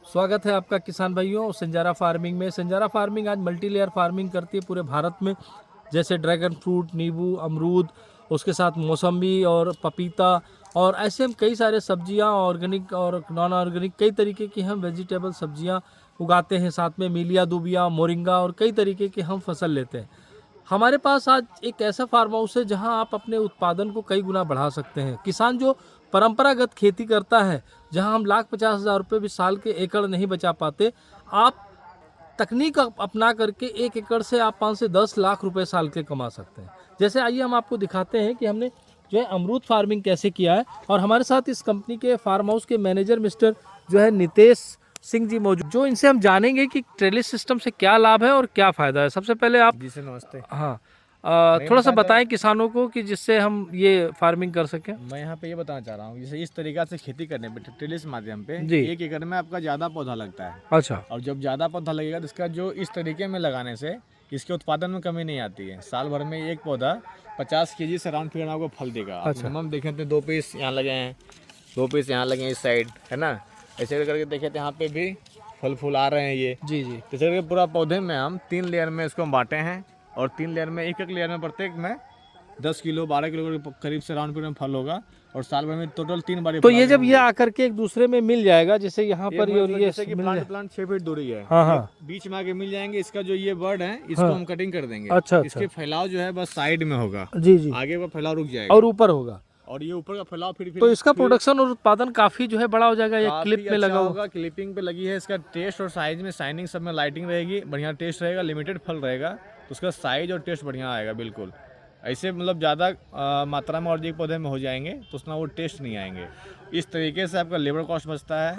स्वागत है आपका किसान भाइयों संजारा फार्मिंग में। संजारा फार्मिंग आज मल्टी लेयर फार्मिंग करती है पूरे भारत में, जैसे ड्रैगन फ्रूट, नींबू, अमरूद, उसके साथ मौसम्बी और पपीता, और ऐसे हम कई सारे सब्जियां, ऑर्गेनिक और नॉन ऑर्गेनिक, कई तरीके की हम वेजिटेबल सब्जियां उगाते हैं। साथ में मीलिया, दुबिया, मोरिंगा और कई तरीके की हम फसल लेते हैं। हमारे पास आज एक ऐसा फार्म हाउस है जहां आप अपने उत्पादन को कई गुना बढ़ा सकते हैं। किसान जो परंपरागत खेती करता है, जहां हम लाख 50,000 रुपये भी साल के एकड़ नहीं बचा पाते, आप तकनीक अपना करके 1 एकड़ से आप 5 से 10 लाख रुपए साल के कमा सकते हैं। जैसे आइए हम आपको दिखाते हैं कि हमने जो है अमरूद फार्मिंग कैसे किया है। और हमारे साथ इस कंपनी के फार्म हाउस के मैनेजर मिस्टर जो है नितेश सिंह जी मौजूद, जो इनसे हम जानेंगे कि ट्रेलिस सिस्टम से क्या लाभ है और क्या फ़ायदा है। सबसे पहले आप जी सर, नमस्ते। हाँ थोड़ा सा बताएं किसानों को कि जिससे हम ये फार्मिंग कर सकें। मैं यहाँ पे ये बताना चाह रहा हूँ, जैसे इस तरीका से खेती करने पे ट्रेलिस माध्यम पे जी। 1 एकड़ में आपका ज़्यादा पौधा लगता है। अच्छा। और जब ज़्यादा पौधा लगेगा तो इसका जो इस तरीके में लगाने से इसके उत्पादन में कमी नहीं आती है। साल भर में एक पौधा 50 kg से राउंड फिगर आपको फल देगा। अच्छा। मिनिमम देखें तो 2 पीस यहाँ लगे हैं, 2 पीस यहाँ लगे हैं इस साइड, है ना। ऐसे करके देखें तो यहाँ पे भी फल फूल आ रहे हैं ये। जी जी। तो करके पूरा पौधे में हम 3 लेयर में इसको बांटे हैं, और 3 लेयर में एक लेयर में प्रत्येक में 10 किलो 12 किलो के करीब से राउंड फिगर में फल होगा। और साल भर में टोटल 3 बार तो ये जब ये आकर के एक दूसरे में मिल जाएगा, जैसे यहाँ पर ये और ये जैसे कि प्लांट 6 फीट दूरी है। हाँ हाँ। बीच में आके मिल जाएंगे। इसका जो ये बर्ड है इसको हाँ। हम कटिंग कर देंगे। अच्छा। इसके फैलाव जो है बस साइड में होगा, जी जी। आगे का फैलाव रुक जाएगा और ऊपर होगा, और ये ऊपर का फैलाव फिर तो इसका प्रोडक्शन और उत्पादन काफी जो है बड़ा हो जाएगा। ये काफी क्लिप में अच्छा लगा होगा। क्लिपिंग पे लगी है। इसका टेस्ट और साइज में, शाइनिंग सब में, लाइटिंग रहेगी, बढ़िया टेस्ट रहेगा। लिमिटेड फल रहेगा तो उसका साइज और टेस्ट बढ़िया आएगा बिल्कुल। ऐसे मतलब ज़्यादा मात्रा में और एक पौधे में हो जाएंगे तो उसमें वो टेस्ट नहीं आएंगे। इस तरीके से आपका लेबर कॉस्ट बचता है,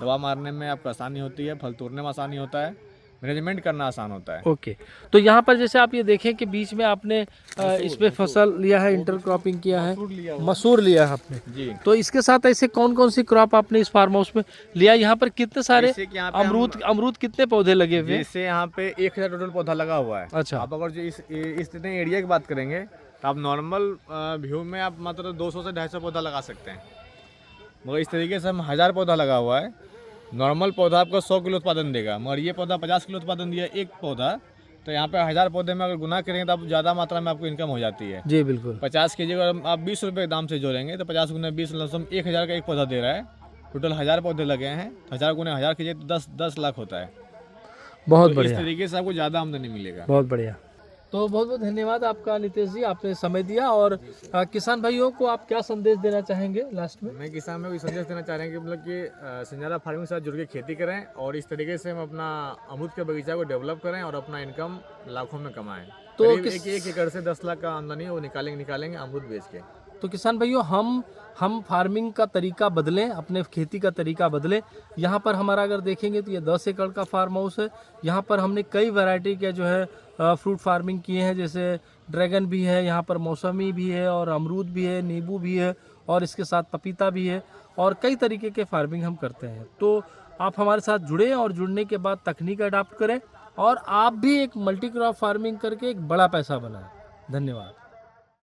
दवा मारने में आपको आसानी होती है, फल तोड़ने में आसानी होता है, मैनेजमेंट करना आसान होता है। ओके। तो यहाँ पर जैसे आप ये देखें कि बीच में आपने इसमें फसल लिया है, इंटरक्रॉपिंग किया है, मसूर लिया है आपने जी। तो इसके साथ ऐसे कौन कौन सी क्रॉप आपने इस फार्म हाउस में लिया? यहाँ पर कितने सारे जैसे कि यहाँ पे अमरूद कितने पौधे लगे हुए हैं? जैसे यहाँ पे 1000 टोटल पौधा लगा हुआ है। अच्छा। आप अगर जो इस इतने एरिया की बात करेंगे तो आप नॉर्मल व्यू में आप मात्र 200 से 250 पौधा लगा सकते हैं, मगर इस तरीके से हम 1000 पौधा लगा हुआ है। नॉर्मल पौधा आपको 100 किलो उत्पादन देगा, मगर ये पौधा 50 किलो उत्पादन दिया एक पौधा। तो यहाँ पे 1000 पौधे में अगर गुना करेंगे तो आप ज़्यादा मात्रा में आपको इनकम हो जाती है। जी बिल्कुल। 50 kg अगर आप 20 रुपये के दाम से जोड़ेंगे तो 50 गुना 20 लमसम 1000 का एक पौधा दे रहा है। टोटल 1000 पौधे लगे हैं, 1000 गुना 1000 कीजिए तो 10 लाख होता है। बहुत तो बढ़िया। इस तरीके से आपको ज़्यादा आमदनी मिलेगा। बहुत बढ़िया। तो बहुत बहुत धन्यवाद आपका नितेश जी, आपने समय दिया। और किसान भाइयों को आप क्या संदेश देना चाहेंगे लास्ट में? मैं किसान में भी संदेश देना चाह रहे हैं कि मतलब कि संजारा फार्मिंग के साथ जुड़ के खेती करें और इस तरीके से हम अपना अमरूद के बगीचा को डेवलप करें और अपना इनकम लाखों में कमाएं। तो तो एक एकड़ से 10 लाख का आमदनी वो निकालेंगे अमरूद बेच के। तो किसान भाइयों हम फार्मिंग का तरीका बदलें, अपने खेती का तरीका बदलें। यहाँ पर हमारा अगर देखेंगे तो ये 10 एकड़ का फार्म हाउस है। यहाँ पर हमने कई वैरायटी के जो है फ्रूट फार्मिंग किए हैं, जैसे ड्रैगन भी है, यहाँ पर मौसमी भी है, और अमरूद भी है, नींबू भी है, और इसके साथ पपीता भी है, और कई तरीके के फार्मिंग हम करते हैं। तो आप हमारे साथ जुड़ें और जुड़ने के बाद तकनीक अडाप्ट करें और आप भी एक मल्टी क्रॉप फार्मिंग करके एक बड़ा पैसा बनाएं। धन्यवाद।